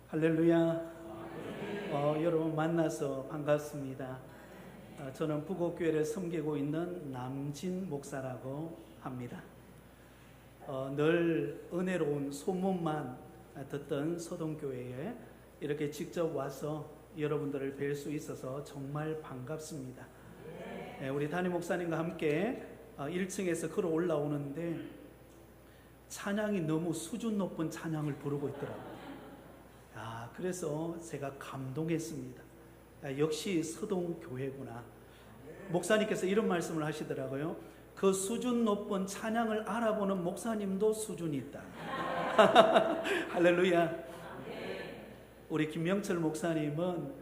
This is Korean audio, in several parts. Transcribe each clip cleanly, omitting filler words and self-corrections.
할렐루야. 여러분 만나서 반갑습니다. 저는 부곡교회를 섬기고 있는 남진 목사라고 합니다. 늘 은혜로운 소문만 듣던 서동교회에 이렇게 직접 와서 여러분들을 뵐 수 있어서 정말 반갑습니다. 우리 담임 목사님과 함께 1층에서 걸어 올라오는데 찬양이 너무 수준 높은 찬양을 부르고 있더라고요. 그래서 제가 감동했습니다. 역시 서동교회구나. 목사님께서 이런 말씀을 하시더라고요. 그 수준 높은 찬양을 알아보는 목사님도 수준이 있다. 할렐루야. 우리 김명철 목사님은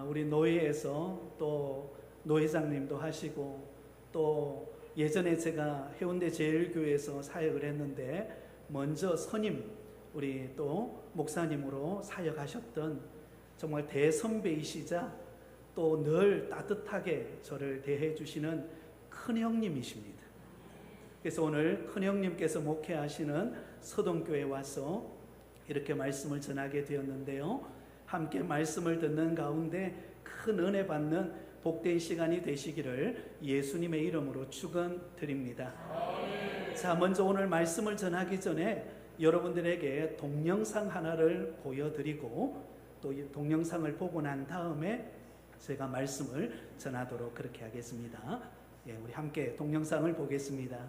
우리 노예에서 또 노회장님도 하시고, 또 예전에 제가 해운대 제일교회에서 사역을 했는데 먼저 선임, 우리 또 목사님으로 사역하셨던 정말 대선배이시자 또 늘 따뜻하게 저를 대해 주시는 큰형님이십니다. 그래서 오늘 큰형님께서 목회하시는 서동교회에 와서 이렇게 말씀을 전하게 되었는데요, 함께 말씀을 듣는 가운데 큰 은혜 받는 복된 시간이 되시기를 예수님의 이름으로 축원드립니다. 자, 먼저 오늘 말씀을 전하기 전에 여러분들에게 동영상 하나를 보여드리고 또 이 동영상을 보고 난 다음에 제가 말씀을 전하도록 그렇게 하겠습니다. 우리 함께 동영상을 보겠습니다.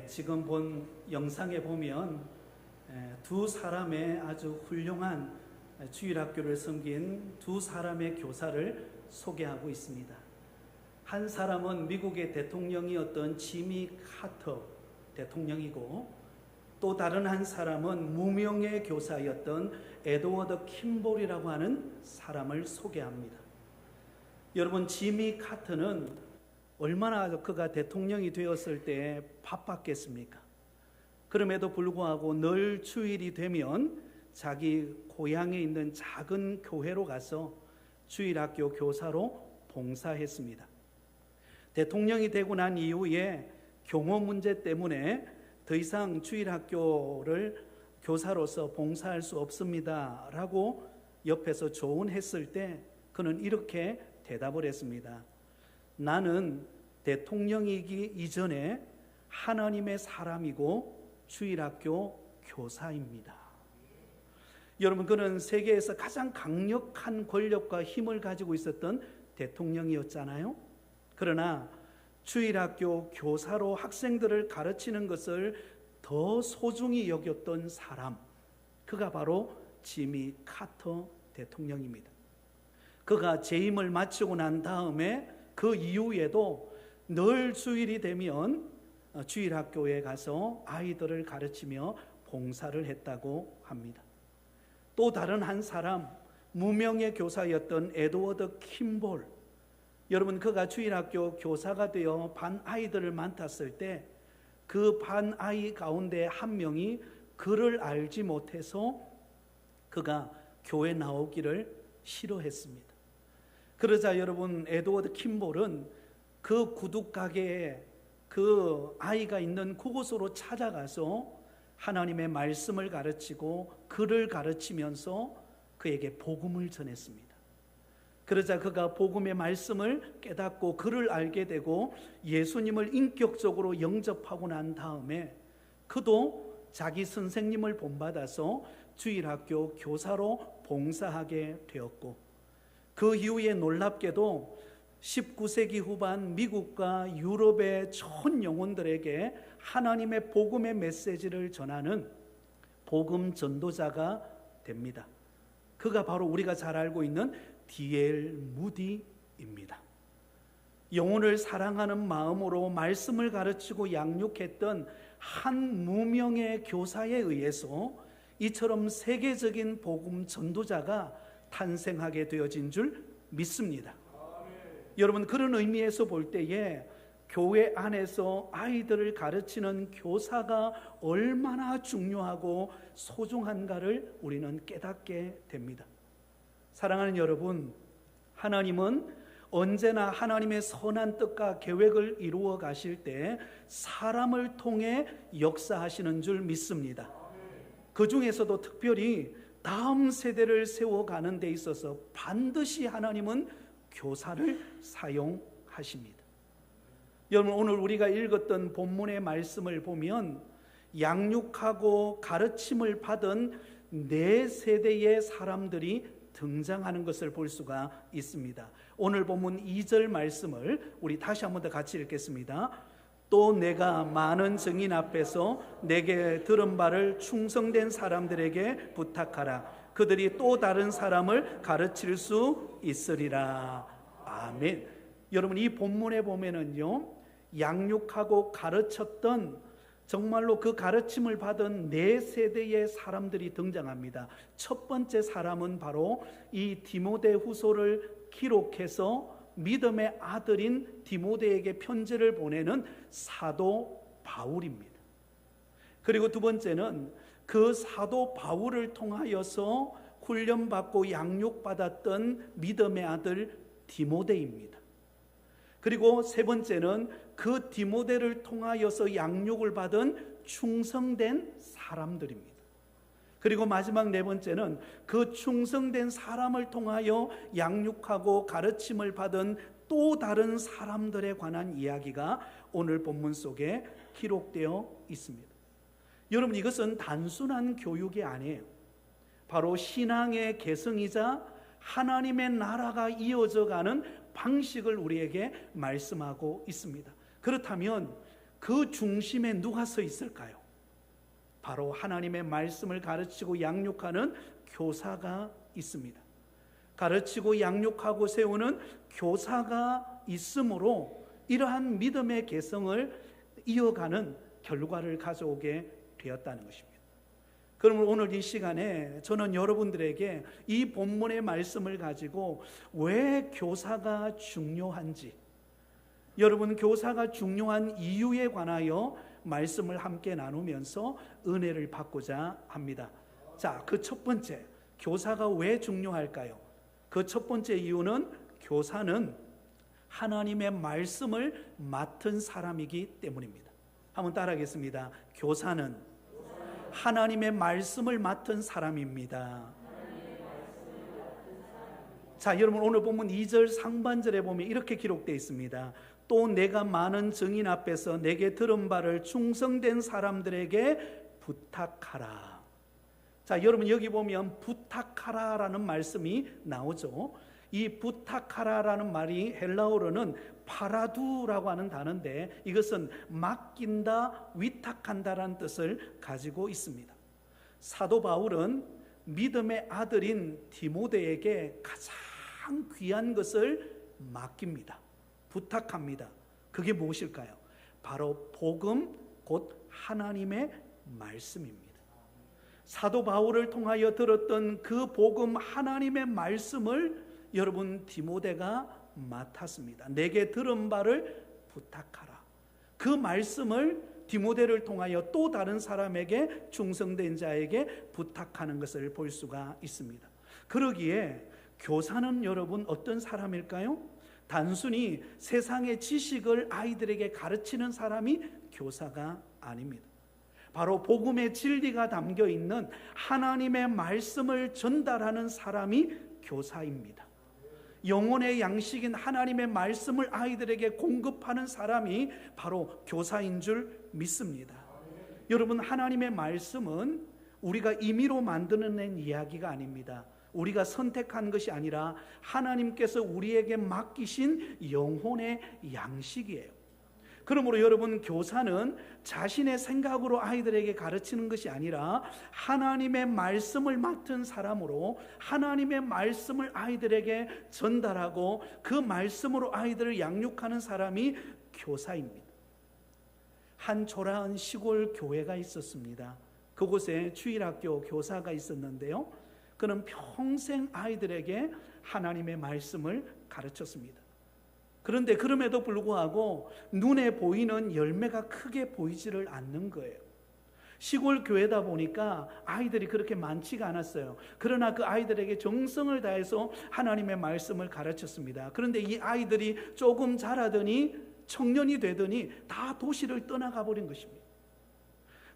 지금 본 영상에 보면 두 사람의 아주 훌륭한 주일학교를 섬긴 두 사람의 교사를 소개하고 있습니다. 한 사람은 미국의 대통령이었던 지미 카터 대통령이고, 또 다른 한 사람은 무명의 교사였던 에드워드 킴볼이라고 하는 사람을 소개합니다. 여러분, 지미 카터는 얼마나 그가 대통령이 되었을 때 바빴겠습니까? 그럼에도 불구하고 늘 주일이 되면 자기 고향에 있는 작은 교회로 가서 주일학교 교사로 봉사했습니다. 대통령이 되고 난 이후에 경호 문제 때문에 더 이상 주일학교를 교사로서 봉사할 수 없습니다 라고 옆에서 조언했을 때 그는 이렇게 대답을 했습니다. 나는 대통령이기 이전에 하나님의 사람이고 주일학교 교사입니다. 여러분, 그는 세계에서 가장 강력한 권력과 힘을 가지고 있었던 대통령이었잖아요. 그러나 주일학교 교사로 학생들을 가르치는 것을 더 소중히 여겼던 사람, 그가 바로 지미 카터 대통령입니다. 그가 재임을 마치고 난 다음에 그 이후에도 늘 주일이 되면 주일학교에 가서 아이들을 가르치며 봉사를 했다고 합니다. 또 다른 한 사람, 무명의 교사였던 에드워드 킴볼, 여러분, 그가 주일학교 교사가 되어 반 아이들을 맡았을 때 그 반 아이 가운데 한 명이 그를 알지 못해서 그가 교회 나오기를 싫어했습니다. 그러자 여러분, 에드워드 킴볼은 그 구두가게에 그 아이가 있는 그곳으로 찾아가서 하나님의 말씀을 가르치고 그를 가르치면서 그에게 복음을 전했습니다. 그러자 그가 복음의 말씀을 깨닫고 그를 알게 되고 예수님을 인격적으로 영접하고 난 다음에 그도 자기 선생님을 본받아서 주일학교 교사로 봉사하게 되었고, 그 이후에 놀랍게도 19세기 후반 미국과 유럽의 전 영혼들에게 하나님의 복음의 메시지를 전하는 복음 전도자가 됩니다. 그가 바로 우리가 잘 알고 있는 D.L. 무디입니다. 영혼을 사랑하는 마음으로 말씀을 가르치고 양육했던 한 무명의 교사에 의해서 이처럼 세계적인 복음 전도자가 탄생하게 되어진 줄 믿습니다. 여러분, 그런 의미에서 볼 때에 교회 안에서 아이들을 가르치는 교사가 얼마나 중요하고 소중한가를 우리는 깨닫게 됩니다. 사랑하는 여러분, 하나님은 언제나 하나님의 선한 뜻과 계획을 이루어 가실 때 사람을 통해 역사하시는 줄 믿습니다. 그 중에서도 특별히 다음 세대를 세워가는 데 있어서 반드시 하나님은 교사를 사용하십니다. 여러분, 오늘 우리가 읽었던 본문의 말씀을 보면 양육하고 가르침을 받은 네 세대의 사람들이 등장하는 것을 볼 수가 있습니다. 오늘 본문 2절 말씀을 우리 다시 한번 더 같이 읽겠습니다. 또 내가 많은 증인 앞에서 내게 들은 바를 충성된 사람들에게 부탁하라. 그들이 또 다른 사람을 가르칠 수 있으리라. 아멘. 여러분, 이 본문에 보면은요, 양육하고 가르쳤던, 정말로 그 가르침을 받은 네 세대의 사람들이 등장합니다. 첫 번째 사람은 바로 이 디모데 후서를 기록해서 믿음의 아들인 디모데에게 편지를 보내는 사도 바울입니다. 그리고 두 번째는 그 사도 바울을 통하여서 훈련받고 양육받았던 믿음의 아들 디모데입니다. 그리고 세 번째는 그 디모데를 통하여서 양육을 받은 충성된 사람들입니다. 그리고 마지막 네 번째는 그 충성된 사람을 통하여 양육하고 가르침을 받은 또 다른 사람들에 관한 이야기가 오늘 본문 속에 기록되어 있습니다. 여러분, 이것은 단순한 교육이 아니에요. 바로 신앙의 계승이자 하나님의 나라가 이어져 가는 방식을 우리에게 말씀하고 있습니다. 그렇다면 그 중심에 누가 서 있을까요? 바로 하나님의 말씀을 가르치고 양육하는 교사가 있습니다. 가르치고 양육하고 세우는 교사가 있으므로 이러한 믿음의 개성을 이어가는 결과를 가져오게 되었다는 것입니다. 그러면 오늘 이 시간에 저는 여러분들에게 이 본문의 말씀을 가지고 왜 교사가 중요한지, 여러분 교사가 중요한 이유에 관하여 말씀을 함께 나누면서 은혜를 받고자 합니다. 자, 그 첫 번째, 교사가 왜 중요할까요? 그 첫 번째 이유는 교사는 하나님의 말씀을 맡은 사람이기 때문입니다. 한번 따라하겠습니다. 교사는 하나님의 말씀을 맡은 사람입니다. 자, 여러분 오늘 본문 2절 상반절에 보면 이렇게 기록되어 있습니다. 또 내가 많은 증인 앞에서 내게 들은 바를 충성된 사람들에게 부탁하라. 자, 여러분 여기 보면 부탁하라라는 말씀이 나오죠. 이 부탁하라라는 말이 헬라어로는 파라두라고 하는 단어인데 이것은 맡긴다, 위탁한다라는 뜻을 가지고 있습니다. 사도 바울은 믿음의 아들인 디모데에게 가장 귀한 것을 맡깁니다. 부탁합니다. 그게 무엇일까요? 바로 복음, 곧 하나님의 말씀입니다. 사도 바울을 통하여 들었던 그 복음 하나님의 말씀을 여러분 디모데가 맡았습니다. 내게 들은 바를 부탁하라. 그 말씀을 디모데를 통하여 또 다른 사람에게, 충성된 자에게 부탁하는 것을 볼 수가 있습니다. 그러기에 교사는 여러분 어떤 사람일까요? 단순히 세상의 지식을 아이들에게 가르치는 사람이 교사가 아닙니다. 바로 복음의 진리가 담겨 있는 하나님의 말씀을 전달하는 사람이 교사입니다. 영혼의 양식인 하나님의 말씀을 아이들에게 공급하는 사람이 바로 교사인 줄 믿습니다. 여러분, 하나님의 말씀은 우리가 임의로 만드는 이야기가 아닙니다. 우리가 선택한 것이 아니라 하나님께서 우리에게 맡기신 영혼의 양식이에요. 그러므로 여러분, 교사는 자신의 생각으로 아이들에게 가르치는 것이 아니라 하나님의 말씀을 맡은 사람으로 하나님의 말씀을 아이들에게 전달하고 그 말씀으로 아이들을 양육하는 사람이 교사입니다. 한 초라한 시골 교회가 있었습니다. 그곳에 주일학교 교사가 있었는데요, 그는 평생 아이들에게 하나님의 말씀을 가르쳤습니다. 그런데 그럼에도 불구하고 눈에 보이는 열매가 크게 보이지를 않는 거예요. 시골 교회다 보니까 아이들이 그렇게 많지가 않았어요. 그러나 그 아이들에게 정성을 다해서 하나님의 말씀을 가르쳤습니다. 그런데 이 아이들이 조금 자라더니, 청년이 되더니 다 도시를 떠나가 버린 것입니다.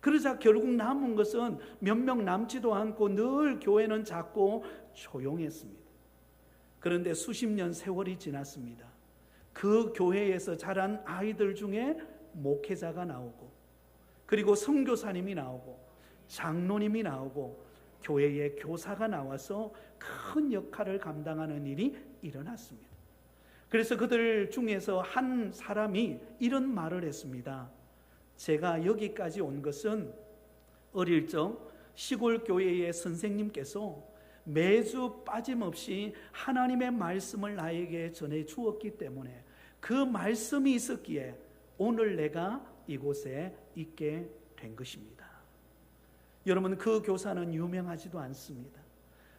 그러자 결국 남은 것은 몇 명 남지도 않고 늘 교회는 작고 조용했습니다. 그런데 수십 년 세월이 지났습니다. 그 교회에서 자란 아이들 중에 목회자가 나오고, 그리고 선교사님이 나오고, 장로님이 나오고, 교회에 교사가 나와서 큰 역할을 감당하는 일이 일어났습니다. 그래서 그들 중에서 한 사람이 이런 말을 했습니다. 제가 여기까지 온 것은 어릴 적 시골 교회의 선생님께서 매주 빠짐없이 하나님의 말씀을 나에게 전해 주었기 때문에, 그 말씀이 있었기에 오늘 내가 이곳에 있게 된 것입니다. 여러분, 그 교사는 유명하지도 않습니다.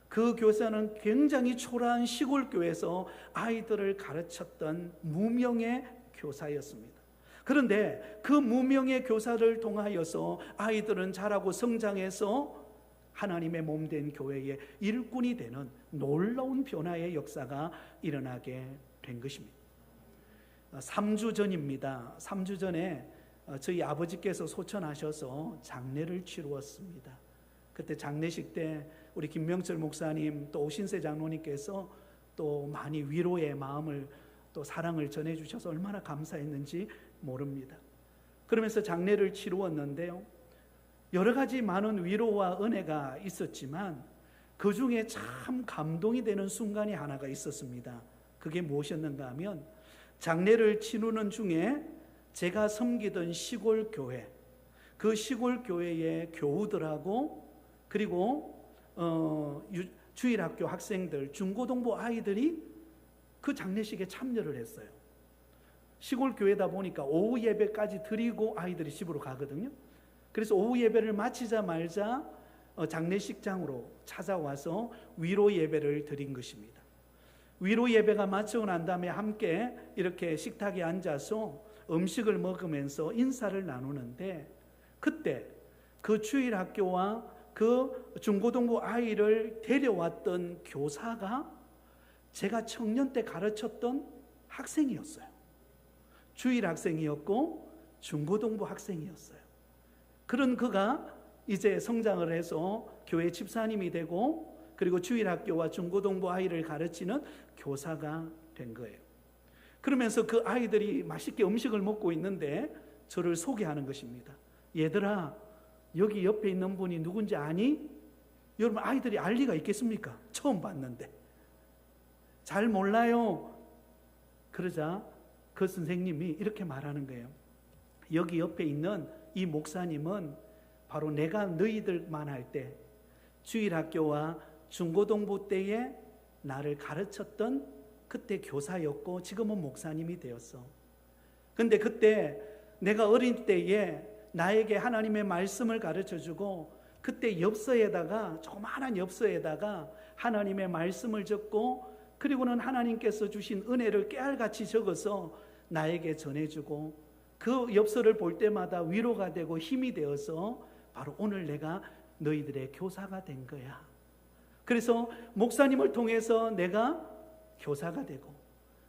그 교사는 굉장히 초라한 시골 교회에서 아이들을 가르쳤던 무명의 교사였습니다. 그런데 그 무명의 교사를 통하여서 아이들은 자라고 성장해서 하나님의 몸된 교회의 일꾼이 되는 놀라운 변화의 역사가 일어나게 된 것입니다. 3주 전입니다. 3주 전에 저희 아버지께서 소천하셔서 장례를 치루었습니다. 그때 장례식 때 우리 김명철 목사님, 또 오신세 장로님께서 또 많이 위로의 마음을, 또 사랑을 전해주셔서 얼마나 감사했는지 모릅니다. 그러면서 장례를 치루었는데요, 여러 가지 많은 위로와 은혜가 있었지만 그 중에 참 감동이 되는 순간이 하나가 있었습니다. 그게 무엇이었는가 하면, 장례를 치르는 중에 제가 섬기던 시골 교회, 그 시골 교회의 교우들하고 그리고 주일학교 학생들, 중고등부 아이들이 그 장례식에 참여를 했어요. 시골 교회다 보니까 오후 예배까지 드리고 아이들이 집으로 가거든요. 그래서 오후 예배를 마치자마자 장례식장으로 찾아와서 위로 예배를 드린 것입니다. 위로 예배가 마치고 난 다음에 함께 이렇게 식탁에 앉아서 음식을 먹으면서 인사를 나누는데, 그때 그 주일학교와 그 중고등부 아이를 데려왔던 교사가 제가 청년 때 가르쳤던 학생이었어요. 주일 학생이었고 중고등부 학생이었어요. 그런 그가 이제 성장을 해서 교회 집사님이 되고, 그리고 주일학교와 중고등부 아이를 가르치는 교사가 된 거예요. 그러면서 그 아이들이 맛있게 음식을 먹고 있는데 저를 소개하는 것입니다. 얘들아, 여기 옆에 있는 분이 누군지 아니? 여러분 아이들이 알 리가 있겠습니까? 처음 봤는데. 잘 몰라요. 그러자 그 선생님이 이렇게 말하는 거예요. 여기 옆에 있는 이 목사님은 바로 내가 너희들만 할 때 주일학교와 중고등부 때에 나를 가르쳤던 그때 교사였고 지금은 목사님이 되었어. 근데 그때 내가 어린 때에 나에게 하나님의 말씀을 가르쳐주고 그때 엽서에다가 조그마한 엽서에다가 하나님의 말씀을 적고 그리고는 하나님께서 주신 은혜를 깨알같이 적어서 나에게 전해주고 그 엽서를 볼 때마다 위로가 되고 힘이 되어서 바로 오늘 내가 너희들의 교사가 된 거야. 그래서 목사님을 통해서 내가 교사가 되고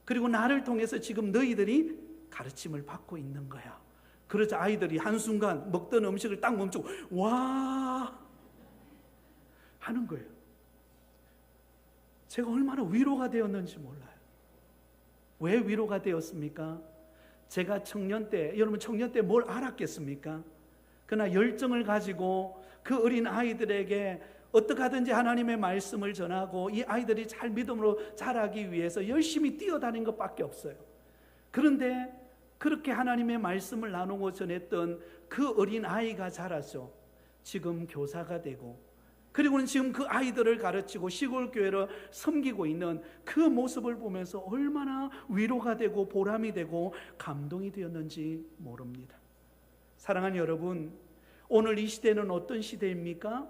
그리고 나를 통해서 지금 너희들이 가르침을 받고 있는 거야. 그러자 아이들이 한순간 먹던 음식을 딱 멈추고 와 하는 거예요. 제가 얼마나 위로가 되었는지 몰라요. 왜 위로가 되었습니까? 제가 청년 때, 여러분 청년 때 뭘 알았겠습니까? 그러나 열정을 가지고 그 어린 아이들에게 어떻게 하든지 하나님의 말씀을 전하고 이 아이들이 잘 믿음으로 자라기 위해서 열심히 뛰어다닌 것밖에 없어요. 그런데 그렇게 하나님의 말씀을 나누고 전했던 그 어린 아이가 자라서 지금 교사가 되고 그리고는 지금 그 아이들을 가르치고 시골 교회를 섬기고 있는 그 모습을 보면서 얼마나 위로가 되고 보람이 되고 감동이 되었는지 모릅니다. 사랑하는 여러분, 오늘 이 시대는 어떤 시대입니까?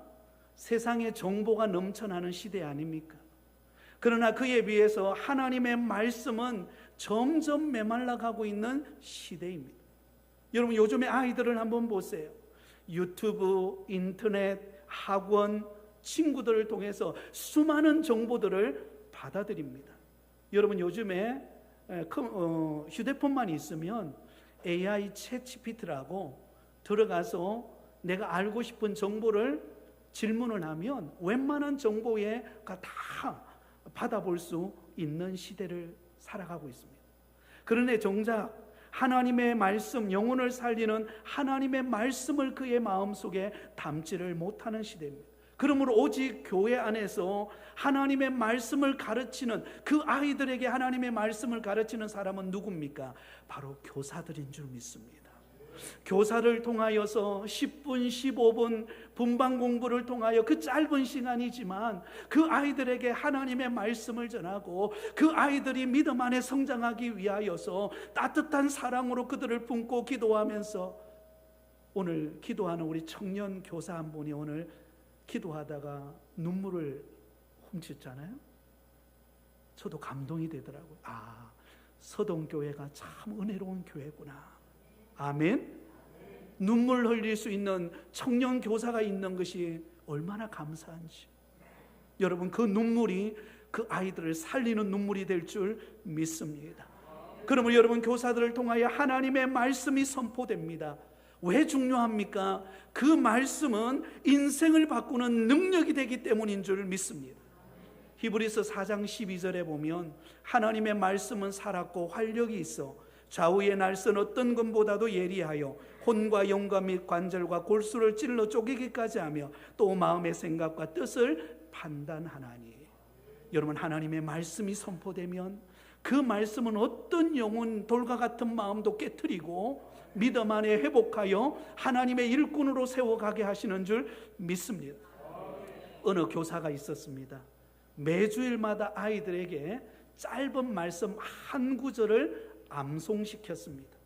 세상에 정보가 넘쳐나는 시대 아닙니까? 그러나 그에 비해서 하나님의 말씀은 점점 메말라가고 있는 시대입니다. 여러분 요즘에 아이들을 한번 보세요. 유튜브, 인터넷, 학원, 친구들을 통해서 수많은 정보들을 받아들입니다. 여러분 요즘에 휴대폰만 있으면 AI 챗GPT라고 들어가서 내가 알고 싶은 정보를 질문을 하면 웬만한 정보가 다 받아볼 수 있는 시대를 살아가고 있습니다. 그런데 정작 하나님의 말씀, 영혼을 살리는 하나님의 말씀을 그의 마음속에 담지를 못하는 시대입니다. 그러므로 오직 교회 안에서 하나님의 말씀을 가르치는 그 아이들에게 하나님의 말씀을 가르치는 사람은 누굽니까? 바로 교사들인 줄 믿습니다. 교사를 통하여서 10분, 15분 분방 공부를 통하여 그 짧은 시간이지만 그 아이들에게 하나님의 말씀을 전하고 그 아이들이 믿음 안에 성장하기 위하여서 따뜻한 사랑으로 그들을 품고 기도하면서 오늘 기도하는 우리 청년 교사 한 분이 오늘 기도하다가 눈물을 훔쳤잖아요. 저도 감동이 되더라고요. 아, 서동교회가 참 은혜로운 교회구나. 아멘. 눈물 흘릴 수 있는 청년 교사가 있는 것이 얼마나 감사한지. 여러분 그 눈물이 그 아이들을 살리는 눈물이 될 줄 믿습니다. 그러면 여러분 교사들을 통하여 하나님의 말씀이 선포됩니다. 왜 중요합니까? 그 말씀은 인생을 바꾸는 능력이 되기 때문인 줄 믿습니다. 히브리서 4장 12절에 보면 하나님의 말씀은 살았고 활력이 있어 좌우의 날선 어떤 것보다도 예리하여 혼과 영과 및 관절과 골수를 찔러 쪼개기까지 하며 또 마음의 생각과 뜻을 판단하나니. 여러분 하나님의 말씀이 선포되면 그 말씀은 어떤 영혼 돌과 같은 마음도 깨트리고 믿음 안에 회복하여 하나님의 일꾼으로 세워가게 하시는 줄 믿습니다. 어느 교사가 있었습니다. 매주일마다 아이들에게 짧은 말씀 한 구절을 암송시켰습니다.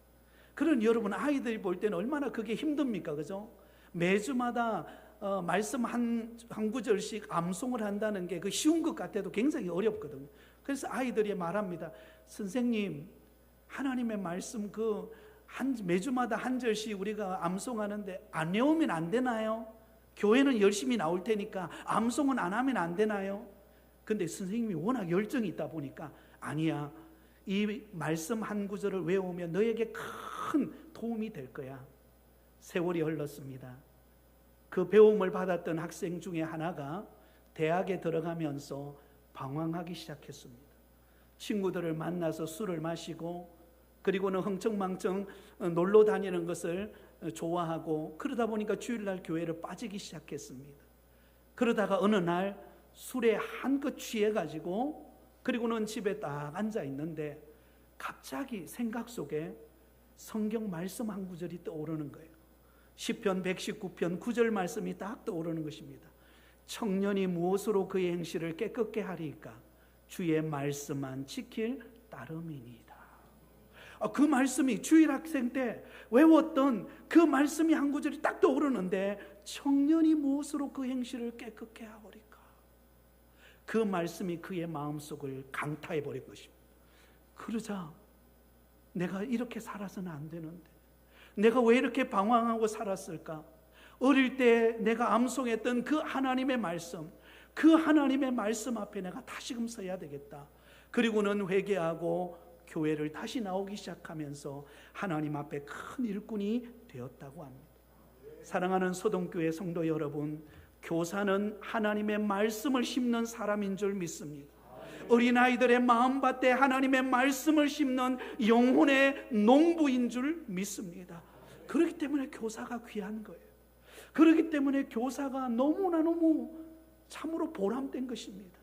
그런 여러분 아이들이 볼 때는 얼마나 그게 힘듭니까? 그죠? 매주마다 말씀 한 구절씩 암송을 한다는 게 그 쉬운 것 같아도 굉장히 어렵거든요. 그래서 아이들이 말합니다. 선생님, 하나님의 말씀 매주마다 한 절씩 우리가 암송하는데 안 외우면 안 되나요? 교회는 열심히 나올 테니까 암송은 안 하면 안 되나요? 근데 선생님이 워낙 열정이 있다 보니까 아니야. 이 말씀 한 구절을 외우면 너에게 큰 도움이 될 거야. 세월이 흘렀습니다. 그 배움을 받았던 학생 중에 하나가 대학에 들어가면서 방황하기 시작했습니다. 친구들을 만나서 술을 마시고 그리고는 흥청망청 놀러 다니는 것을 좋아하고 그러다 보니까 주일날 교회를 빠지기 시작했습니다. 그러다가 어느 날 술에 한껏 취해가지고 그리고는 집에 딱 앉아 있는데 갑자기 생각 속에 성경 말씀 한 구절이 떠오르는 거예요. 시편 119편 9절 말씀이 딱 떠오르는 것입니다. 청년이 무엇으로 그의 행실을 깨끗게 하리까? 주의 말씀만 지킬 따름이니이다. 그 말씀이 주일학생 때 외웠던 그 말씀이 한 구절이 딱 떠오르는데, 청년이 무엇으로 그 행실을 깨끗게 하오리까? 그 말씀이 그의 마음속을 강타해 버린 것입니다. 그러자 내가 이렇게 살아서는 안 되는데, 내가 왜 이렇게 방황하고 살았을까? 어릴 때 내가 암송했던 그 하나님의 말씀, 그 하나님의 말씀 앞에 내가 다시금 서야 되겠다. 그리고는 회개하고 교회를 다시 나오기 시작하면서 하나님 앞에 큰 일꾼이 되었다고 합니다. 사랑하는 소동교회 성도 여러분, 교사는 하나님의 말씀을 심는 사람인 줄 믿습니다. 어린아이들의 마음밭에 하나님의 말씀을 심는 영혼의 농부인 줄 믿습니다. 그렇기 때문에 교사가 귀한 거예요. 그렇기 때문에 교사가 너무 참으로 보람된 것입니다.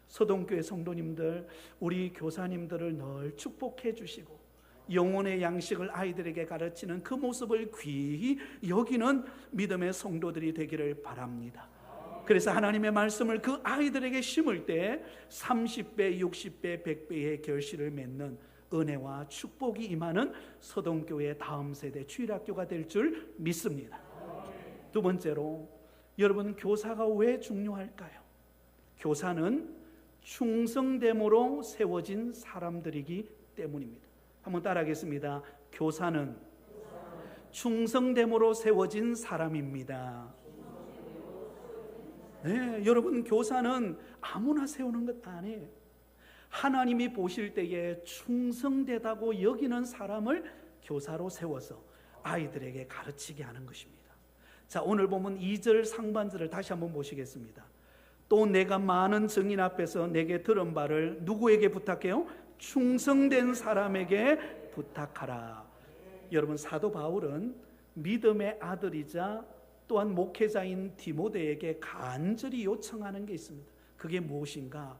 소동교회 성도님들, 우리 교사님들을 늘 축복해 주시고 영혼의 양식을 아이들에게 가르치는 그 모습을 귀히 여기는 믿음의 성도들이 되기를 바랍니다. 그래서 하나님의 말씀을 그 아이들에게 심을 때 30배, 60배, 100배의 결실을 맺는 은혜와 축복이 임하는 소동교회 다음 세대 주일학교가 될 줄 믿습니다. 두 번째로, 여러분, 교사가 왜 중요할까요? 교사는 충성됨으로 세워진 사람들이기 때문입니다. 한번 따라하겠습니다. 교사는 충성됨으로 세워진 사람입니다. 네, 여러분, 교사는 아무나 세우는 것 아니에요. 하나님이 보실 때에 충성되다고 여기는 사람을 교사로 세워서 아이들에게 가르치게 하는 것입니다. 자, 오늘 보면 2절 상반절을 다시 한번 보시겠습니다. 또 내가 많은 증인 앞에서 내게 들은 바를 누구에게 부탁해요? 충성된 사람에게 부탁하라. 여러분, 사도 바울은 믿음의 아들이자 또한 목회자인 디모데에게 간절히 요청하는 게 있습니다. 그게 무엇인가?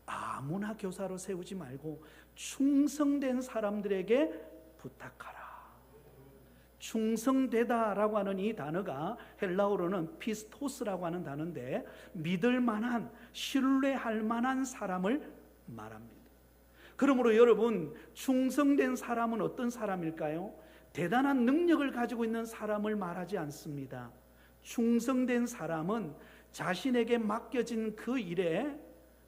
아무나 교사로 세우지 말고 충성된 사람들에게 부탁하라. 충성되다라고 하는 이 단어가 헬라어로는 피스토스라고 하는 단어인데, 믿을 만한, 신뢰할 만한 사람을 말합니다. 그러므로 여러분, 충성된 사람은 어떤 사람일까요? 대단한 능력을 가지고 있는 사람을 말하지 않습니다. 충성된 사람은 자신에게 맡겨진 그 일에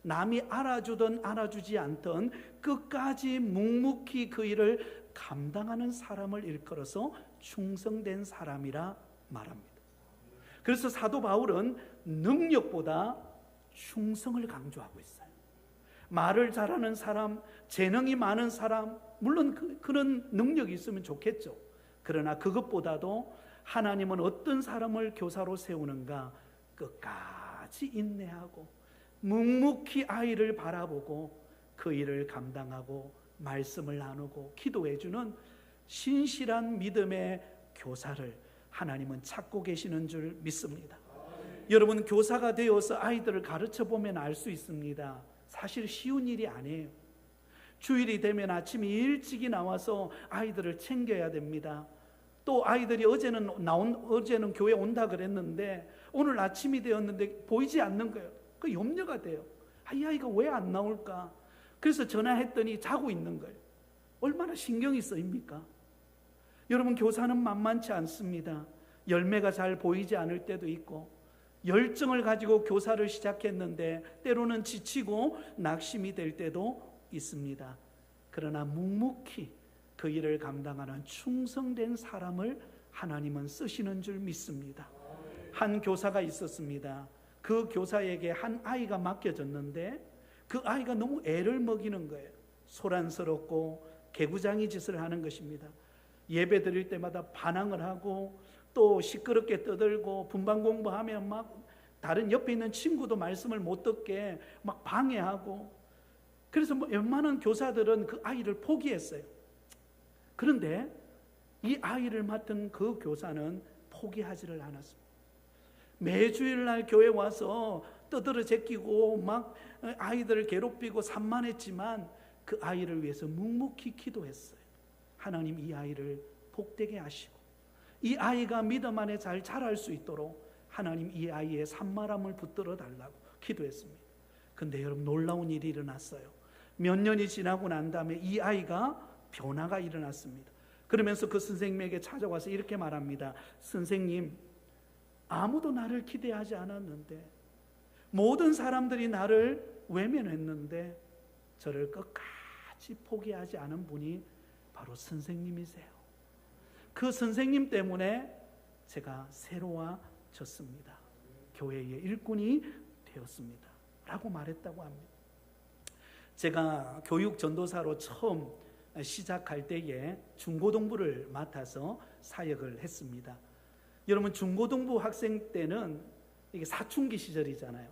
남이 알아주든 알아주지 않든 끝까지 묵묵히 그 일을 감당하는 사람을 일컬어서 충성된 사람이라 말합니다. 그래서 사도 바울은 능력보다 충성을 강조하고 있어요. 말을 잘하는 사람, 재능이 많은 사람, 물론 그런 능력이 있으면 좋겠죠. 그러나 그것보다도 하나님은 어떤 사람을 교사로 세우는가? 끝까지 인내하고 묵묵히 아이를 바라보고 그 일을 감당하고 말씀을 나누고 기도해주는 신실한 믿음의 교사를 하나님은 찾고 계시는 줄 믿습니다. 여러분, 교사가 되어서 아이들을 가르쳐 보면 알 수 있습니다. 사실 쉬운 일이 아니에요. 주일이 되면 아침에 일찍이 나와서 아이들을 챙겨야 됩니다. 또 아이들이 어제는 교회 온다 그랬는데 오늘 아침이 되었는데 보이지 않는 거예요. 그 염려가 돼요. 이 아이가 왜 안 나올까? 그래서 전화했더니 자고 있는 거예요. 얼마나 신경이 쓰입니까? 여러분, 교사는 만만치 않습니다. 열매가 잘 보이지 않을 때도 있고, 열정을 가지고 교사를 시작했는데 때로는 지치고 낙심이 될 때도 있습니다. 그러나 묵묵히 그 일을 감당하는 충성된 사람을 하나님은 쓰시는 줄 믿습니다. 한 교사가 있었습니다. 그 교사에게 한 아이가 맡겨졌는데 그 아이가 너무 애를 먹이는 거예요. 소란스럽고 개구장이 짓을 하는 것입니다. 예배 드릴 때마다 반항을 하고 또 시끄럽게 떠들고 분반 공부하면 막 다른 옆에 있는 친구도 말씀을 못 듣게 막 방해하고, 그래서 웬만한 교사들은 그 아이를 포기했어요. 그런데 이 아이를 맡은 그 교사는 포기하지를 않았습니다. 매주일날 교회 와서 떠들어 제끼고 막 아이들을 괴롭히고 산만했지만 그 아이를 위해서 묵묵히 기도했어요. 하나님 이 아이를 복되게 하시고 이 아이가 믿음 안에 잘 자랄 수 있도록 하나님 이 아이의 산만함을 붙들어 달라고 기도했습니다. 근데 여러분 놀라운 일이 일어났어요. 몇 년이 지나고 난 다음에 이 아이가 변화가 일어났습니다. 그러면서 그 선생님에게 찾아와서 이렇게 말합니다. 선생님, 아무도 나를 기대하지 않았는데, 모든 사람들이 나를 외면했는데 저를 끝까지 포기하지 않은 분이 바로 선생님이세요. 그 선생님 때문에 제가 새로워졌습니다. 교회의 일꾼이 되었습니다. 라고 말했다고 합니다. 제가 교육 전도사로 처음 시작할 때에 중고등부를 맡아서 사역을 했습니다. 여러분, 중고등부 학생 때는 이게 사춘기 시절이잖아요.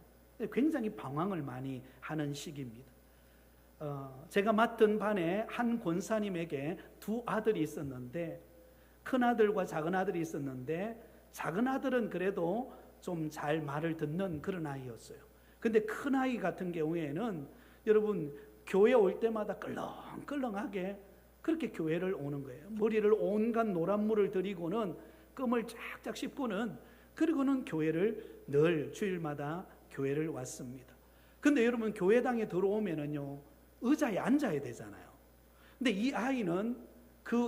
굉장히 방황을 많이 하는 시기입니다. 제가 맡은 반에 한 권사님에게 두 아들이 있었는데, 큰 아들과 작은 아들이 있었는데, 작은 아들은 그래도 좀 잘 말을 듣는 그런 아이였어요. 근데 큰 아이 같은 경우에는 여러분, 교회 올 때마다 끌렁끌렁하게 그렇게 교회를 오는 거예요. 머리를 온갖 노란물을 들이고는 껌을 쫙쫙 씹고는, 그리고는 교회를 늘 주일마다 교회를 왔습니다. 근데 여러분, 교회당에 들어오면은요, 의자에 앉아야 되잖아요. 근데 이 아이는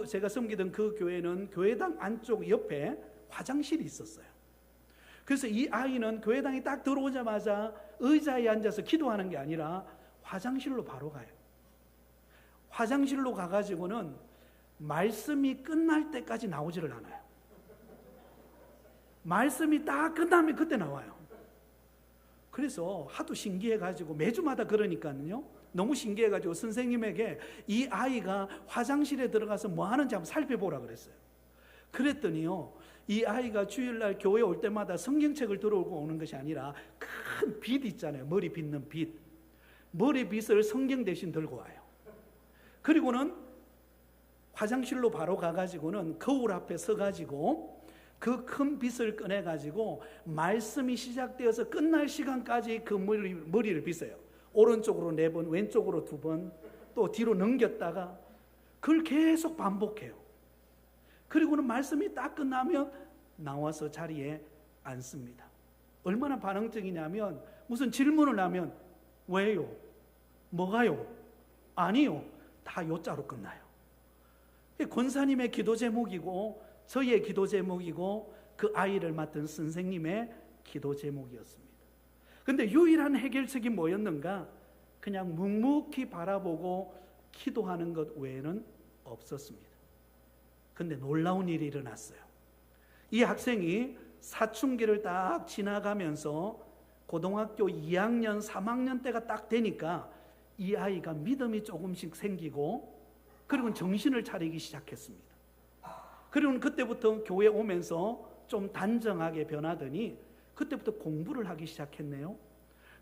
제가 섬기던 그 교회는 교회당 안쪽 옆에 화장실이 있었어요. 그래서 이 아이는 교회당에 딱 들어오자마자 의자에 앉아서 기도하는 게 아니라 화장실로 바로 가요. 화장실로 가가지고는 말씀이 끝날 때까지 나오지를 않아요. 말씀이 딱 끝나면 그때 나와요. 그래서 하도 신기해가지고 매주마다 그러니까요, 너무 신기해가지고 선생님에게 이 아이가 화장실에 들어가서 뭐 하는지 한번 살펴보라 그랬어요. 그랬더니요, 이 아이가 주일날 교회 올 때마다 성경책을 들어오고 오는 것이 아니라 큰 빗 있잖아요. 머리 빗는 빗. 머리 빗을 성경 대신 들고 와요. 그리고는 화장실로 바로 가가지고는 거울 앞에 서가지고 그 큰 빗을 꺼내가지고 말씀이 시작되어서 끝날 시간까지 그 머리를 빗어요. 오른쪽으로 4번, 왼쪽으로 2번, 또 뒤로 넘겼다가 그걸 계속 반복해요. 그리고는 말씀이 딱 끝나면 나와서 자리에 앉습니다. 얼마나 반응적이냐면, 무슨 질문을 하면 왜요? 뭐가요? 아니요. 다 요자로 끝나요. 권사님의 기도 제목이고 저희의 기도 제목이고 그 아이를 맡은 선생님의 기도 제목이었습니다. 근데 유일한 해결책이 뭐였는가? 그냥 묵묵히 바라보고 기도하는 것 외에는 없었습니다. 근데 놀라운 일이 일어났어요. 이 학생이 사춘기를 딱 지나가면서 고등학교 2학년, 3학년 때가 딱 되니까 이 아이가 믿음이 조금씩 생기고, 그리고 정신을 차리기 시작했습니다. 그리고 그때부터 교회 오면서 좀 단정하게 변하더니 그때부터 공부를 하기 시작했네요.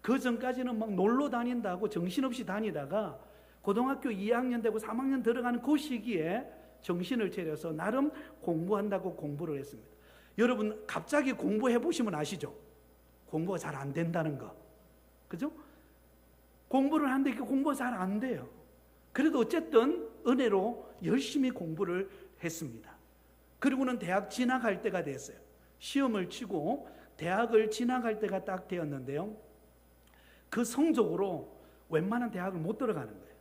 그 전까지는 막 놀러 다닌다고 정신없이 다니다가 고등학교 2학년 되고 3학년 들어가는 그 시기에 정신을 차려서 나름 공부한다고 공부를 했습니다. 여러분, 갑자기 공부해 보시면 아시죠? 공부가 잘 안 된다는 거. 그죠? 공부를 하는데 공부가 잘 안 돼요. 그래도 어쨌든 은혜로 열심히 공부를 했습니다. 그리고는 대학 진학할 때가 됐어요. 시험을 치고 대학을 진학할 때가 딱 되었는데요, 그 성적으로 웬만한 대학을 못 들어가는 거예요.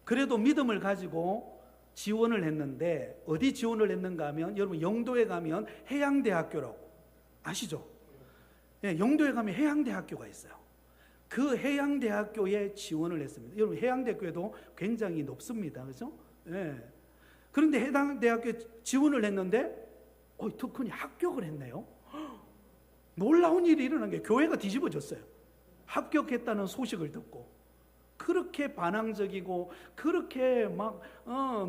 그래도 믿음을 가지고 지원을 했는데, 어디 지원을 했는가 하면, 여러분 영도에 가면 해양대학교라고 아시죠? 네, 영도에 가면 해양대학교가 있어요. 그 해양대학교에 지원을 했습니다. 여러분, 해양대학교에도 굉장히 높습니다. 그렇죠? 네. 그런데 해양대학교에 지원을 했는데 특훈이 합격을 했네요. 놀라운 일이 일어난 게, 교회가 뒤집어졌어요. 합격했다는 소식을 듣고. 그렇게 반항적이고 그렇게 막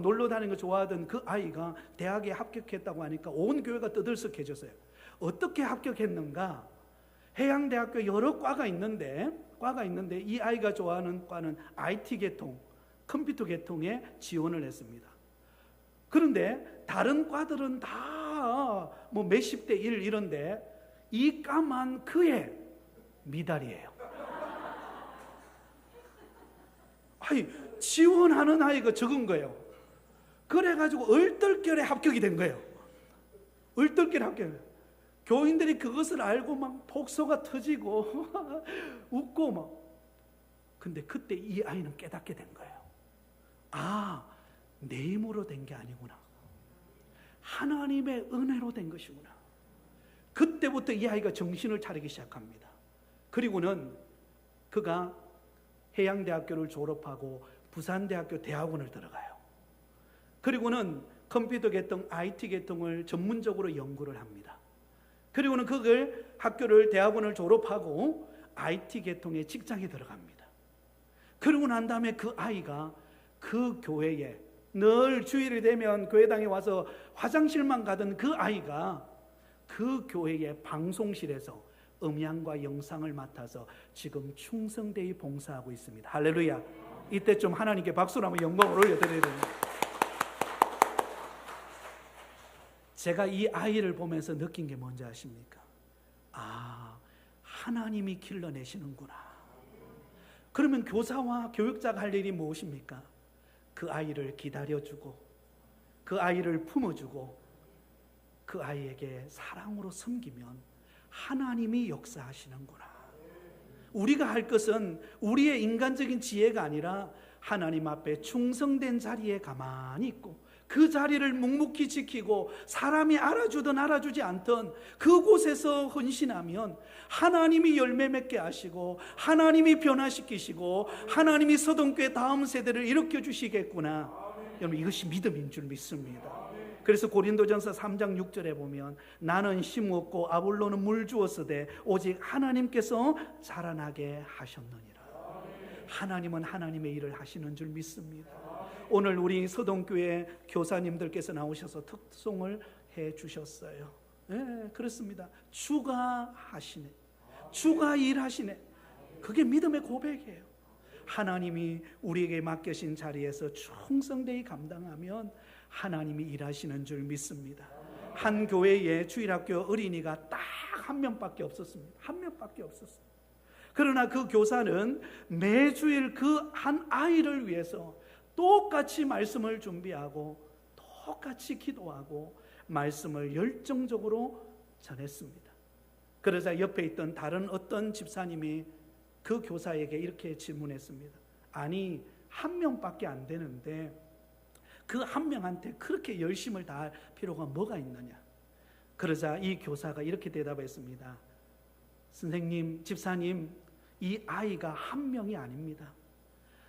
놀러 다니는 거 좋아하던 그 아이가 대학에 합격했다고 하니까 온 교회가 떠들썩해졌어요. 어떻게 합격했는가? 해양대학교 여러 과가 있는데 이 아이가 좋아하는 과는 IT 계통, 컴퓨터 계통에 지원을 했습니다. 그런데 다른 과들은 다 뭐 몇십 대 1 이런데 이 까만 그의 미달이에요. 아니, 지원하는 아이가 적은 거예요. 그래가지고 얼떨결에 합격이 된 거예요. 얼떨결에 합격. 교인들이 그것을 알고 막 폭소가 터지고 웃고 막. 근데 그때 이 아이는 깨닫게 된 거예요. 아, 내 힘으로 된 게 아니구나. 하나님의 은혜로 된 것이구나. 그때부터 이 아이가 정신을 차리기 시작합니다. 그리고는 그가 해양대학교를 졸업하고 부산대학교 대학원을 들어가요. 그리고는 컴퓨터 계통, IT 계통을 전문적으로 연구를 합니다. 그리고는 그걸 대학원을 졸업하고 IT 계통의 직장에 들어갑니다. 그러고 난 다음에 그 아이가 그 교회에 늘 주일이 되면 교회당에 와서 화장실만 가던 그 아이가 그 교회의 방송실에서 음향과 영상을 맡아서 지금 충성되이 봉사하고 있습니다. 할렐루야. 이때 좀 하나님께 박수를 한번 영광을 올려드려야 됩니다. 제가 이 아이를 보면서 느낀 게 뭔지 아십니까? 아, 하나님이 길러내시는구나. 그러면 교사와 교육자가 할 일이 무엇입니까? 그 아이를 기다려주고, 그 아이를 품어주고, 그 아이에게 사랑으로 섬기면 하나님이 역사하시는구나. 우리가 할 것은 우리의 인간적인 지혜가 아니라 하나님 앞에 충성된 자리에 가만히 있고 그 자리를 묵묵히 지키고 사람이 알아주든 알아주지 않든 그곳에서 헌신하면 하나님이 열매 맺게 하시고 하나님이 변화시키시고 하나님이 서동교회 다음 세대를 일으켜 주시겠구나. 여러분, 이것이 믿음인 줄 믿습니다. 그래서 고린도전서 3장 6절에 보면 나는 심었고 아볼로는 물 주었으되 오직 하나님께서 자라나게 하셨느니라. 하나님은 하나님의 일을 하시는 줄 믿습니다. 오늘 우리 서동교회 교사님들께서 나오셔서 특송을 해 주셨어요. 네, 그렇습니다. 주가 하시네. 주가 일하시네. 그게 믿음의 고백이에요. 하나님이 우리에게 맡겨진 자리에서 충성되이 감당하면 하나님이 일하시는 줄 믿습니다. 한 교회에 주일학교 어린이가 딱 한 명밖에 없었습니다. 한 명밖에 없었어요. 그러나 그 교사는 매주일 그 한 아이를 위해서 똑같이 말씀을 준비하고 똑같이 기도하고 말씀을 열정적으로 전했습니다. 그러자 옆에 있던 다른 어떤 집사님이 그 교사에게 이렇게 질문했습니다. 아니, 한 명밖에 안 되는데 그 한 명한테 그렇게 열심을 다할 필요가 뭐가 있느냐? 그러자 이 교사가 이렇게 대답했습니다. 선생님, 집사님, 이 아이가 한 명이 아닙니다.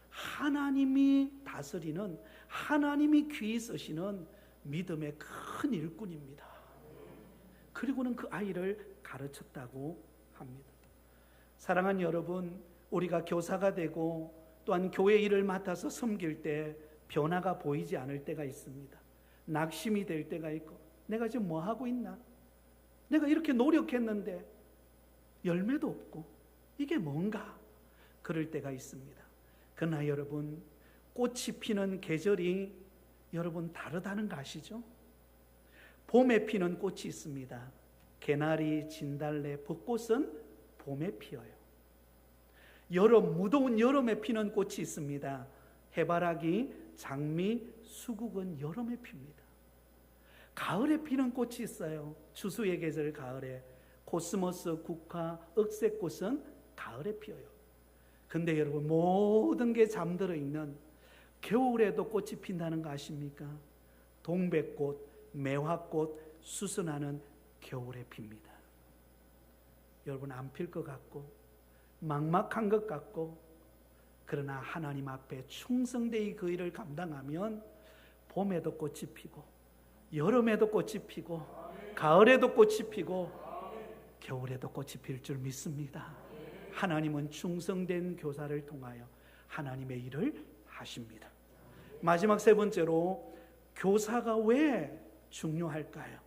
하나님이 다스리는, 하나님이 귀히 쓰시는 믿음의 큰 일꾼입니다. 그리고는 그 아이를 가르쳤다고 합니다. 사랑하는 여러분, 우리가 교사가 되고 또한 교회 일을 맡아서 섬길 때 변화가 보이지 않을 때가 있습니다. 낙심이 될 때가 있고, 내가 지금 뭐 하고 있나? 내가 이렇게 노력했는데 열매도 없고 이게 뭔가? 그럴 때가 있습니다. 그러나 여러분, 꽃이 피는 계절이 여러분 다르다는 거 아시죠? 봄에 피는 꽃이 있습니다. 개나리, 진달래, 벚꽃은 봄에 피어요. 무더운 여름에 피는 꽃이 있습니다. 해바라기, 장미, 수국은 여름에 핍니다. 가을에 피는 꽃이 있어요. 추수의 계절 가을에. 코스모스, 국화, 억새꽃은 가을에 피어요. 근데 여러분, 모든 게 잠들어 있는 겨울에도 꽃이 핀다는 거 아십니까? 동백꽃, 매화꽃, 수선화는 겨울에 핍니다. 여러분, 안 필 것 같고 막막한 것 같고, 그러나 하나님 앞에 충성되이 그 일을 감당하면 봄에도 꽃이 피고 여름에도 꽃이 피고 가을에도 꽃이 피고 겨울에도 꽃이 필 줄 믿습니다. 하나님은 충성된 교사를 통하여 하나님의 일을 하십니다. 마지막 세 번째로, 교사가 왜 중요할까요?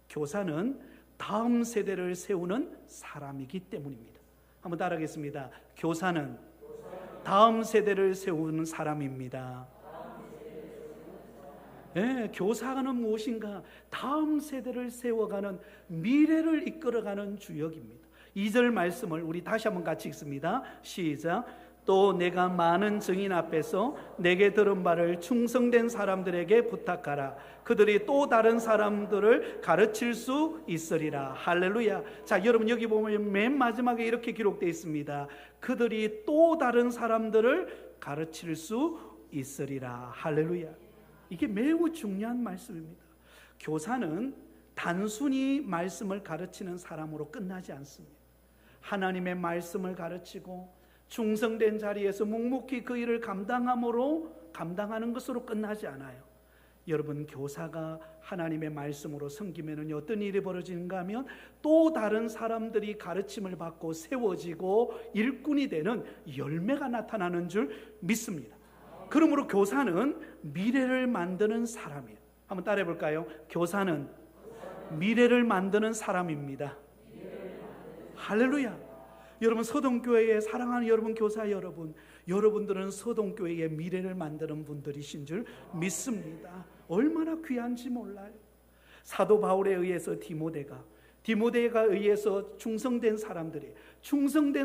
교사는 다음 세대를 세우는 사람이기 때문입니다. 한번 따라하겠습니다. 교사는 다음 세대를 세우는 사람입니다. 교사는 무엇인가? 다음 세대를 세워가는, 미래를 이끌어가는 주역입니다. 2절 말씀을 우리 다시 한번 같이 읽습니다. 시작. 또 내가 많은 증인 앞에서 내게 들은 바를 충성된 사람들에게 부탁하라. 그들이 또 다른 사람들을 가르칠 수 있으리라. 할렐루야. 자, 여러분 여기 보면 맨 마지막에 이렇게 기록되어 있습니다. 그들이 또 다른 사람들을 가르칠 수 있으리라. 할렐루야. 이게 매우 중요한 말씀입니다. 교사는 단순히 말씀을 가르치는 사람으로 끝나지 않습니다. 하나님의 말씀을 가르치고 충성된 자리에서 묵묵히 그 일을 감당하는 것으로 끝나지 않아요. 여러분, 교사가 하나님의 말씀으로 섬기면 어떤 일이 벌어지는가 하면 또 다른 사람들이 가르침을 받고 세워지고 일꾼이 되는 열매가 나타나는 줄 믿습니다. 그러므로 교사는 미래를 만드는 사람이에요. 한번 따라해 볼까요? 교사는 미래를 만드는 사람입니다. 할렐루야. 여러분, 서동교회에 사랑하는 여러분, 교사 여러분, 여러분들은 서동교회의 미래를 만드는 분들이신 줄 믿습니다. 얼마나 귀한지 몰라요. 사도 바울에 의해서 디모데가 의해서 충성된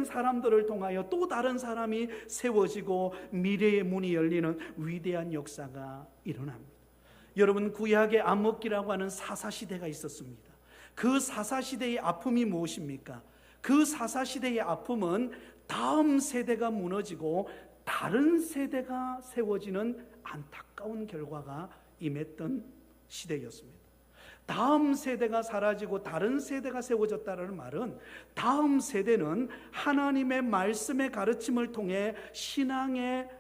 사람들을 통하여 또 다른 사람이 세워지고 미래의 문이 열리는 위대한 역사가 일어납니다. 여러분, 구약의 암흑기라고 하는 사사시대가 있었습니다. 그 사사시대의 아픔이 무엇입니까? 그 사사시대의 아픔은 다음 세대가 무너지고 다른 세대가 세워지는 안타까운 결과가 임했던 시대였습니다. 다음 세대가 사라지고 다른 세대가 세워졌다는 말은 다음 세대는 하나님의 말씀의 가르침을 통해 신앙의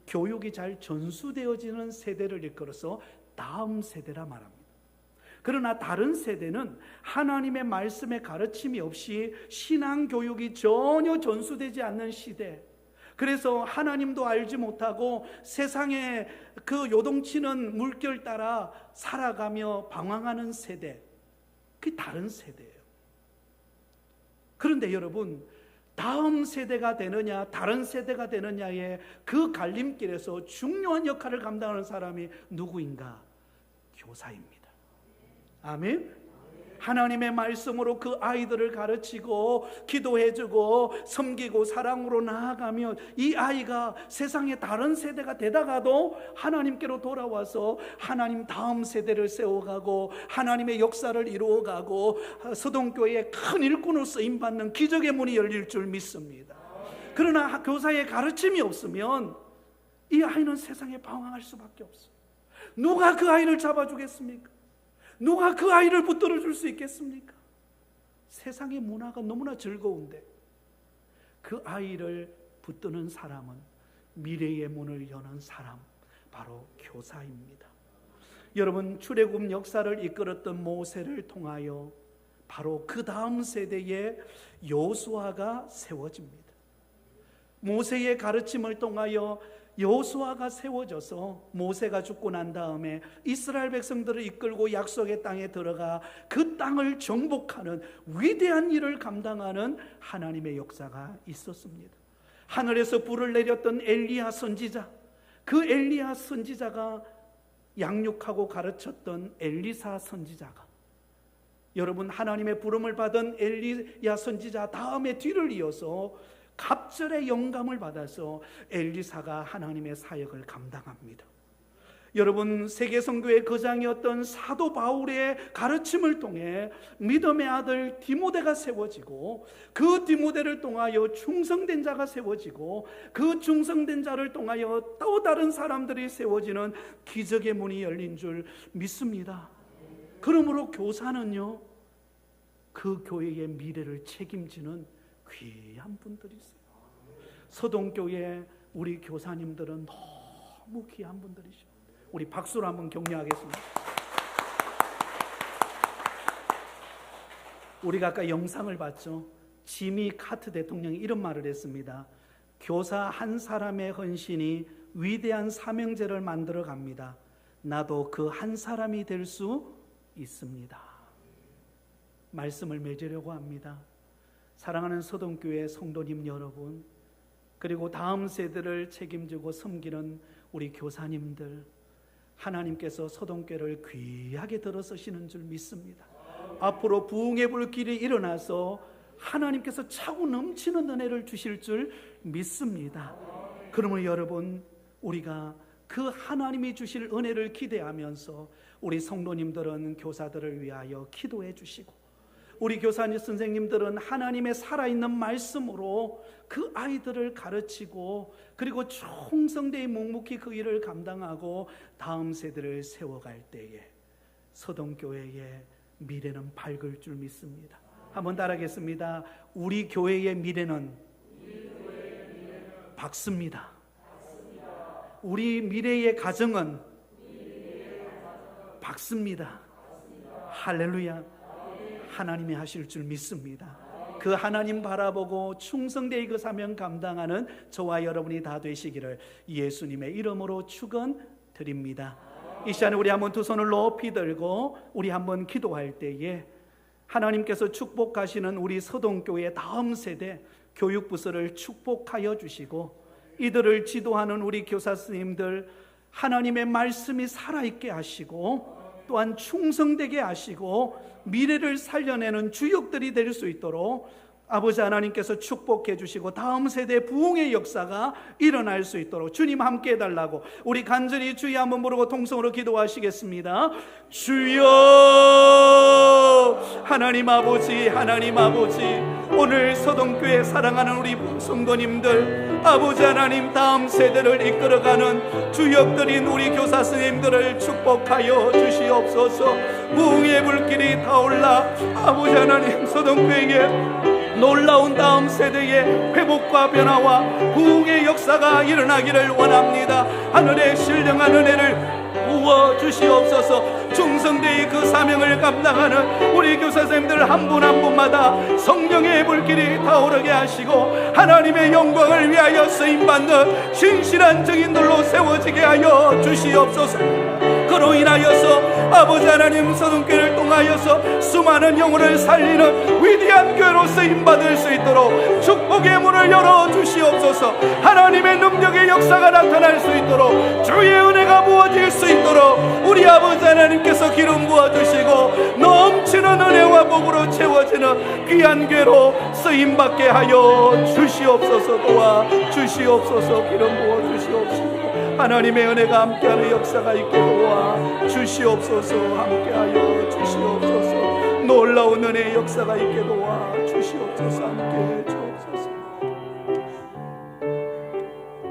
교육이 잘 전수되어지는 세대를 이끌어서 다음 세대라 말합니다. 그러나 다른 세대는 하나님의 말씀의 가르침이 없이 신앙 교육이 전혀 전수되지 않는 시대, 그래서 하나님도 알지 못하고 세상에 그 요동치는 물결 따라 살아가며 방황하는 세대, 그게 다른 세대예요. 그런데 여러분, 다음 세대가 되느냐 다른 세대가 되느냐의 그 갈림길에서 중요한 역할을 감당하는 사람이 누구인가? 교사입니다. 아멘. 하나님의 말씀으로 그 아이들을 가르치고 기도해주고 섬기고 사랑으로 나아가면 이 아이가 세상의 다른 세대가 되다가도 하나님께로 돌아와서 하나님 다음 세대를 세워가고 하나님의 역사를 이루어가고 서동교회의 큰 일꾼으로 쓰임받는 기적의 문이 열릴 줄 믿습니다. 그러나 교사의 가르침이 없으면 이 아이는 세상에 방황할 수밖에 없어요. 누가 그 아이를 잡아주겠습니까? 누가 그 아이를 붙들어 줄 수 있겠습니까? 세상의 문화가 너무나 즐거운데 그 아이를 붙드는 사람은 미래의 문을 여는 사람, 바로 교사입니다. 여러분, 출애굽 역사를 이끌었던 모세를 통하여 바로 그 다음 세대의 여호수아가 세워집니다. 모세의 가르침을 통하여 여호수아가 세워져서 모세가 죽고 난 다음에 이스라엘 백성들을 이끌고 약속의 땅에 들어가 그 땅을 정복하는 위대한 일을 감당하는 하나님의 역사가 있었습니다. 하늘에서 불을 내렸던 엘리야 선지자, 그 엘리야 선지자가 양육하고 가르쳤던 엘리사 선지자가, 여러분, 하나님의 부름을 받은 엘리야 선지자 다음에 뒤를 이어서 갑절의 영감을 받아서 엘리사가 하나님의 사역을 감당합니다. 여러분, 세계선교의 거장이었던 사도 바울의 가르침을 통해 믿음의 아들 디모데가 세워지고 그 디모데를 통하여 충성된 자가 세워지고 그 충성된 자를 통하여 또 다른 사람들이 세워지는 기적의 문이 열린 줄 믿습니다. 그러므로 교사는요, 그 교회의 미래를 책임지는 귀한 분들이 있어요. 서동교회 우리 교사님들은 너무 귀한 분들이죠. 우리 박수로 한번 격려하겠습니다. 우리가 아까 영상을 봤죠. 지미 카트 대통령이 이런 말을 했습니다. 교사 한 사람의 헌신이 위대한 사명제를 만들어 갑니다. 나도 그 한 사람이 될 수 있습니다. 말씀을 맺으려고 합니다. 사랑하는 서동교회 성도님 여러분, 그리고 다음 세대를 책임지고 섬기는 우리 교사님들, 하나님께서 서동교회를 귀하게 들어서시는 줄 믿습니다. 앞으로 부흥의 불길이 일어나서 하나님께서 차고 넘치는 은혜를 주실 줄 믿습니다. 그러면 여러분, 우리가 그 하나님이 주실 은혜를 기대하면서 우리 성도님들은 교사들을 위하여 기도해 주시고, 우리 교사님 선생님들은 하나님의 살아있는 말씀으로 그 아이들을 가르치고, 그리고 충성되이 묵묵히 그 일을 감당하고 다음 세대를 세워갈 때에 서동교회의 미래는 밝을 줄 믿습니다. 한번 따라하겠습니다. 우리 교회의 미래는 밝습니다. 우리 미래의 가정은 밝습니다. 할렐루야. 하나님이 하실 줄 믿습니다. 그 하나님 바라보고 충성되이 그 사명 감당하는 저와 여러분이 다 되시기를 예수님의 이름으로 축원드립니다. 이 시간에 우리 한번 두 손을 높이 들고 우리 한번 기도할 때에 하나님께서 축복하시는 우리 서동교회 다음 세대 교육부서를 축복하여 주시고, 이들을 지도하는 우리 교사 스님들 하나님의 말씀이 살아있게 하시고, 또한 충성되게 하시고 미래를 살려내는 주역들이 될 수 있도록 아버지 하나님께서 축복해 주시고 다음 세대 부흥의 역사가 일어날 수 있도록 주님 함께 해달라고 우리 간절히 주여 한번 부르고 통성으로 기도하시겠습니다. 주여, 하나님 아버지, 하나님 아버지, 오늘 서동교회 사랑하는 우리 성도님들, 아버지 하나님 다음 세대를 이끌어가는 주역들인 우리 교사 스님들을 축복하여 주시옵소서. 부흥의 불길이 타올라 아버지 하나님 서동교회에 놀라운 다음 세대의 회복과 변화와 부흥의 역사가 일어나기를 원합니다. 하늘의 신령한 은혜를 부어주시옵소서. 충성되이 그 사명을 감당하는 우리 교사 선생님들 한 분 한 분마다 성령의 불길이 타오르게 하시고 하나님의 영광을 위하여 쓰임받는 신실한 증인들로 세워지게 하여 주시옵소서. 그로 인하여서 아버지 하나님 서동교회를 통하여서 수많은 영혼을 살리는 위대한 교회로 쓰임받을 수 있도록 축복의 문을 열어주시옵소서. 하나님의 능력의 역사가 나타날 수 있도록 주의 은혜가 부어질 수 있도록 우리 아버지 하나님께서 기름 부어주시고 넘치는 은혜와 복으로 채워지는 귀한 교회로 쓰임받게 하여 주시옵소서. 도와주시옵소서. 기름 부어주시옵소서. 하나님의 은혜가 함께하는 역사가 있게 도와주시옵소서. 함께하여 주시옵소서. 놀라운 은혜의 역사가 있게 도와주시옵소서. 함께해 주옵소서.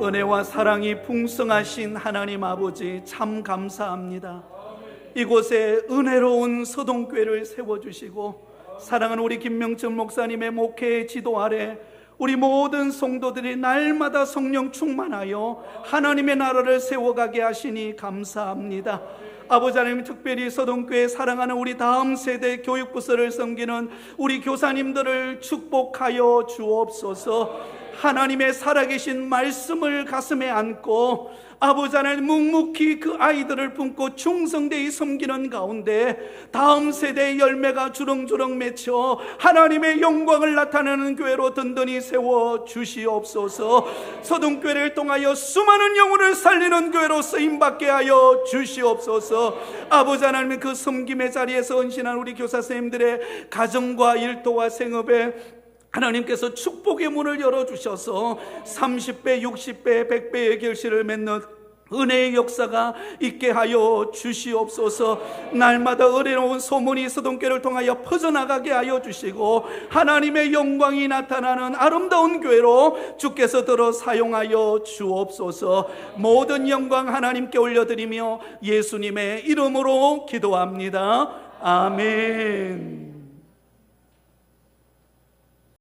은혜와 사랑이 풍성하신 하나님 아버지, 참 감사합니다. 이곳에 은혜로운 서동교회를 세워주시고 사랑하는 우리 김명천 목사님의 목회의 지도 아래 우리 모든 성도들이 날마다 성령 충만하여 하나님의 나라를 세워가게 하시니 감사합니다. 아버지 하나님, 특별히 서동교회 사랑하는 우리 다음 세대 교육부서를 섬기는 우리 교사님들을 축복하여 주옵소서. 하나님의 살아계신 말씀을 가슴에 안고 아버지 하나님 묵묵히 그 아이들을 품고 충성되이 섬기는 가운데 다음 세대의 열매가 주렁주렁 맺혀 하나님의 영광을 나타내는 교회로 든든히 세워 주시옵소서. 서동교회를 통하여 수많은 영혼을 살리는 교회로 쓰임받게 하여 주시옵소서. 아버지 하나님, 그 섬김의 자리에서 헌신한 우리 교사 선생님들의 가정과 일터와 생업에 하나님께서 축복의 문을 열어주셔서 30배, 60배, 100배의 결실을 맺는 은혜의 역사가 있게 하여 주시옵소서. 날마다 은혜로운 소문이 서동교회를 통하여 퍼져나가게 하여 주시고 하나님의 영광이 나타나는 아름다운 교회로 주께서 들어 사용하여 주옵소서. 모든 영광 하나님께 올려드리며 예수님의 이름으로 기도합니다. 아멘.